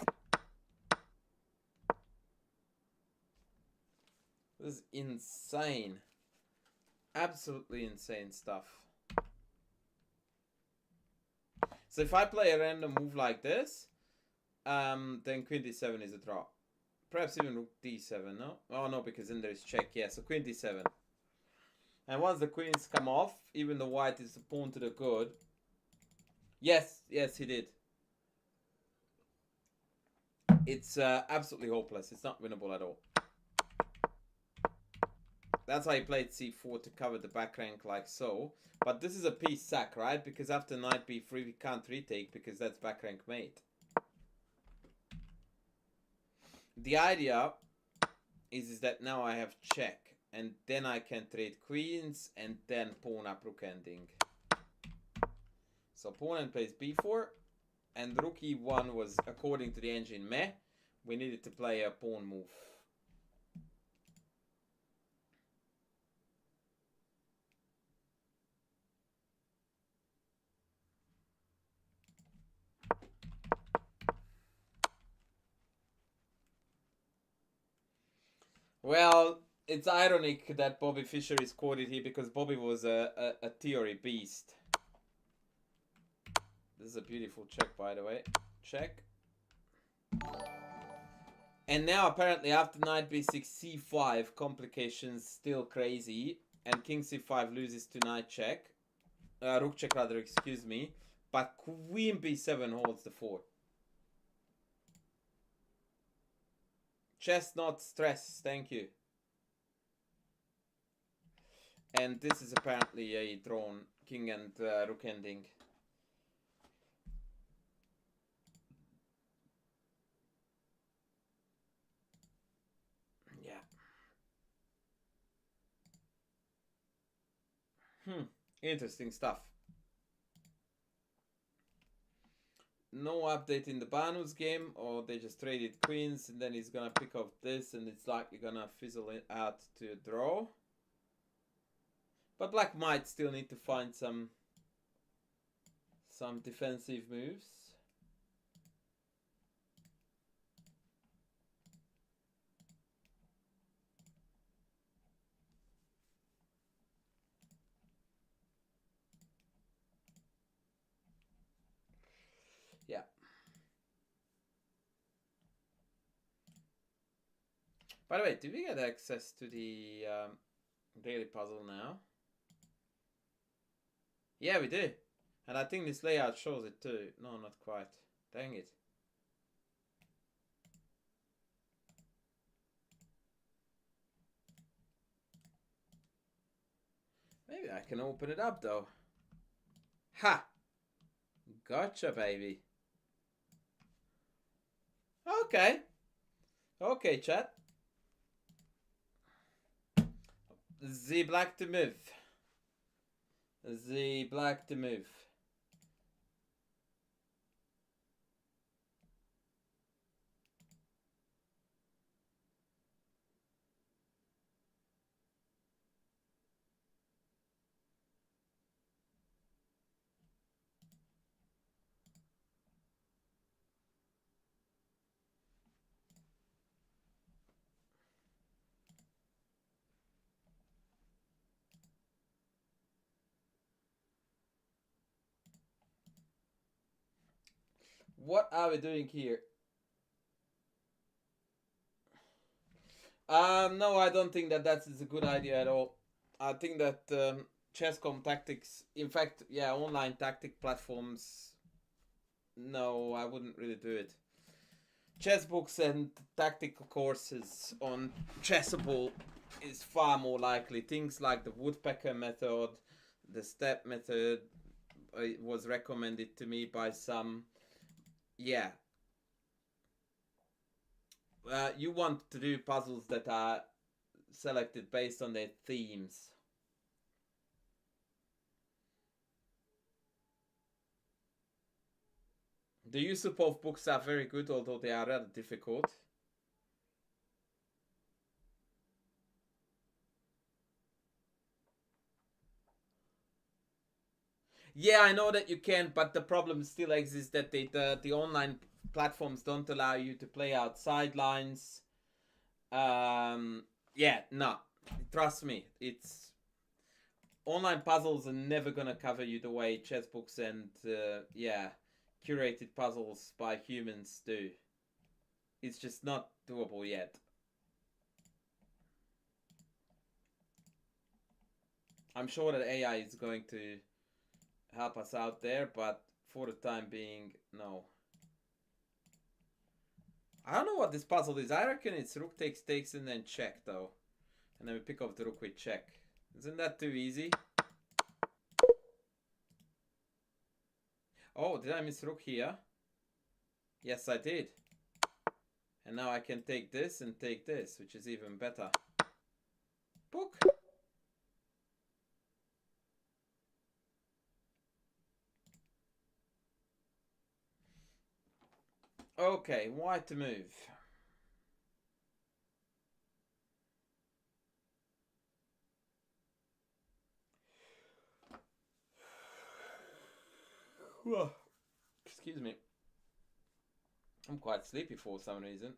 B: This is insane. Absolutely insane stuff. So if I play a random move like this, then queen d7 is a draw. Perhaps even rook d7, no? Oh no, because then there is check, yeah, so queen d7. And once the queens come off, even though white is a pawn to the good. Yes, yes, he did. It's absolutely hopeless. It's not winnable at all. That's why he played c4 to cover the back rank like so. But this is a piece sack, right? Because after knight b3 we can't retake because that's back rank mate. The idea is that now I have check. And then I can trade queens and then pawn up rook ending. So opponent plays b4. And rook e1 was, according to the engine, meh. We needed to play a pawn move. Well, it's ironic that Bobby Fischer is quoted here because Bobby was a theory beast. This is a beautiful check, by the way. Check. And now apparently after knight b6, c5, complications still crazy. And king c5 loses to knight check. Rook check rather, excuse me. But queen b7 holds the fort. Chess not stress, thank you. And this is apparently a drawn king and rook ending. Yeah. Interesting stuff. No update in the Banus game, or they just traded queens and then he's gonna pick up this and it's likely gonna fizzle it out to a draw. But black might still need to find some defensive moves. Yeah. By the way, do we get access to the daily puzzle now? Yeah, we do. And I think this layout shows it too. No, not quite. Dang it. Maybe I can open it up though. Ha! Gotcha, baby. Okay. Okay, chat. The black to move. The black to move. What are we doing here? No, I don't think that that's a good idea at all. I think that Chess.com tactics, in fact, yeah, online tactic platforms, no, I wouldn't really do it. Chess books and tactical courses on Chessable is far more likely. Things like the woodpecker method, the step method was recommended to me by some. Yeah. You want to do puzzles that are selected based on their themes. The Yusupov books are very good, although they are rather difficult. Yeah, I know that you can, but the problem still exists that the online platforms don't allow you to play outside lines. Yeah, no. Trust me, it's online puzzles are never gonna cover you the way chess books and yeah, curated puzzles by humans do. It's just not doable yet. I'm sure that AI is going to help us out there, but for the time being, no. I don't know what this puzzle is. I reckon it's rook takes and then check though. And then we pick up the rook with check. Isn't that too easy? Oh, did I miss rook here? Yes, I did. And now I can take this and take this, which is even better. Book. Okay, white to move. Excuse me. I'm quite sleepy for some reason.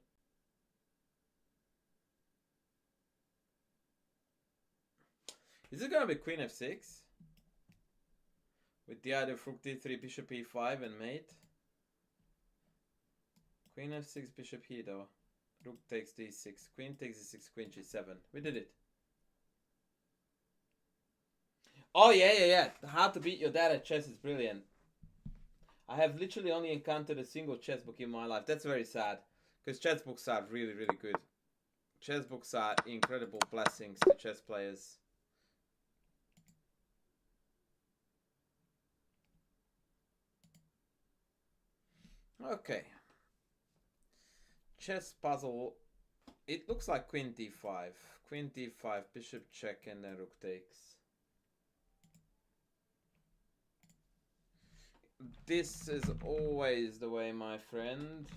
B: Is it gonna be queen f6? With the idea of rook d3, bishop e5 and mate? Queen f6, bishop here though. Rook takes d6, queen takes d6, queen g7. We did it. Oh yeah. How to beat your dad at chess is brilliant. I have literally only encountered a single chess book in my life. That's very sad. Because chess books are really, really good. Chess books are incredible blessings to chess players. Okay. Chess puzzle. It looks like queen d5. Queen d5, bishop check, and then rook takes. This is always the way, my friend.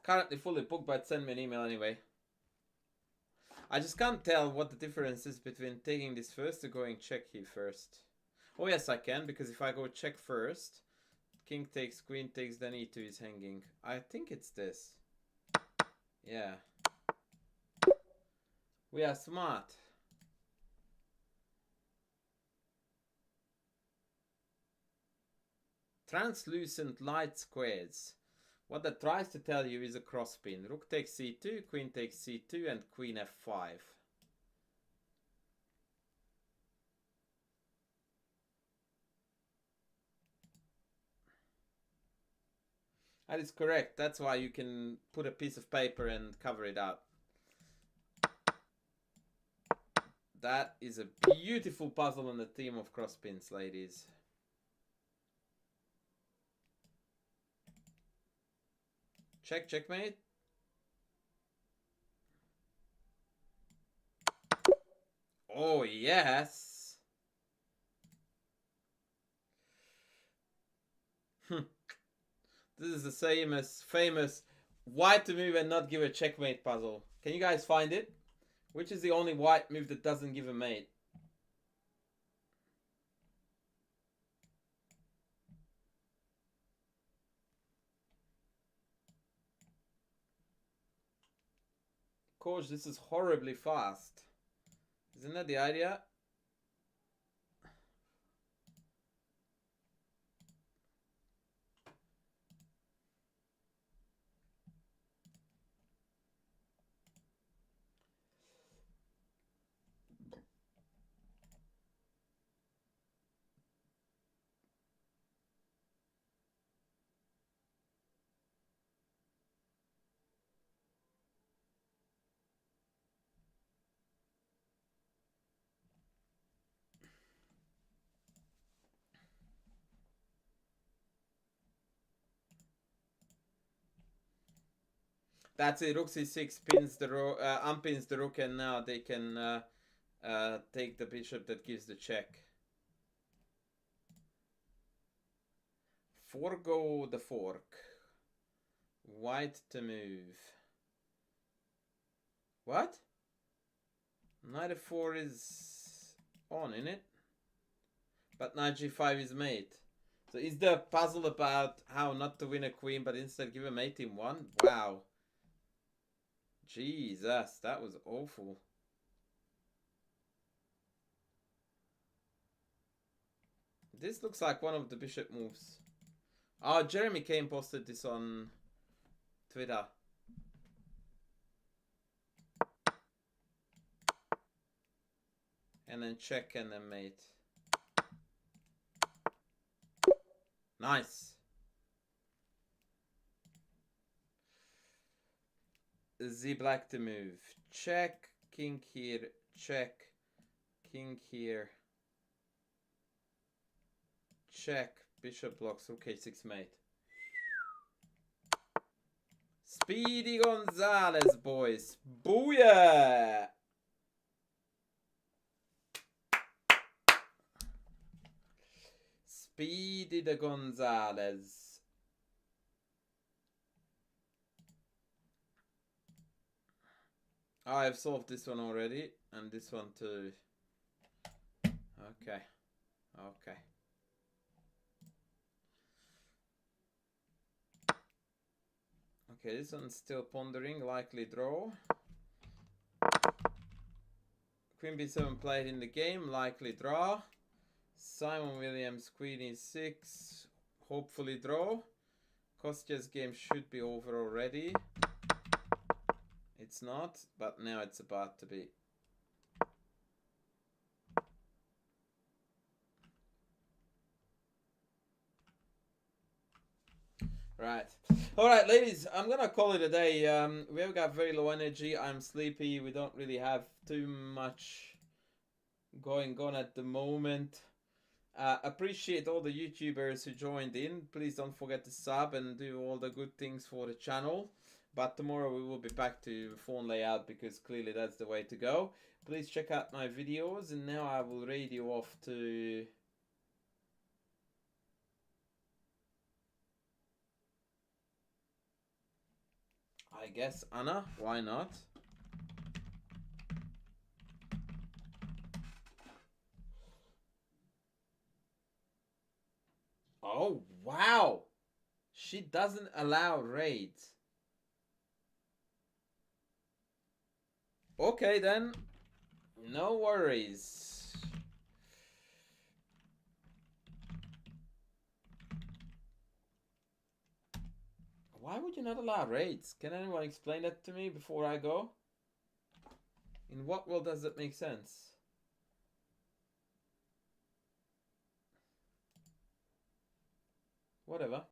B: Currently fully booked, but send me an email anyway. I just can't tell what the difference is between taking this first or going check here first. Oh yes, I can, because if I go check first, king takes, queen takes, then e2 is hanging. I think it's this. Yeah. We are smart. Translucent light squares. What that tries to tell you is a crosspin. Rook takes c2, queen takes c2, and queen f5. That is correct. That's why you can put a piece of paper and cover it up. That is a beautiful puzzle on the theme of crosspins, ladies. Check, checkmate. Oh, yes. This is the same as famous white to move and not give a checkmate puzzle. Can you guys find it? Which is the only white move that doesn't give a mate? Coach, this is horribly fast. Isn't that the idea? That's it. Rook c6 pins the rook, unpins the rook, and now they can take the bishop that gives the check. Forgo the fork. White to move. What? Knight f4 is on in it, but knight g5 is mate. So is the puzzle about how not to win a queen, but instead give a mate in one? Wow. Jesus, that was awful. This looks like one of the bishop moves. Oh, Jeremy Kane posted this on Twitter. And then check and then mate. Nice. Z black to move. Check. King here. Check. King here. Check. Bishop blocks. Okay, 6 mate. Speedy Gonzalez, boys. Booyah! Speedy the Gonzalez. I've solved this one already, and this one too. Okay. Okay. Okay, this one's still pondering. Likely draw. Queen b7 played in the game. Likely draw. Simon Williams, Queen e6. Hopefully draw. Kostya's game should be over already. It's not, but now it's about to be. Right. Alright, ladies, I'm gonna call it a day. We have got very low energy. I'm sleepy. We don't really have too much going on at the moment. Appreciate all the YouTubers who joined in. Please don't forget to sub and do all the good things for the channel. But tomorrow we will be back to phone layout because clearly that's the way to go. Please check out my videos, and now I will raid you off to... I guess Anna, why not? Oh, wow! She doesn't allow raids. Okay then, no worries. Why would you not allow raids? Can anyone explain that to me before I go? In what world does that make sense? Whatever.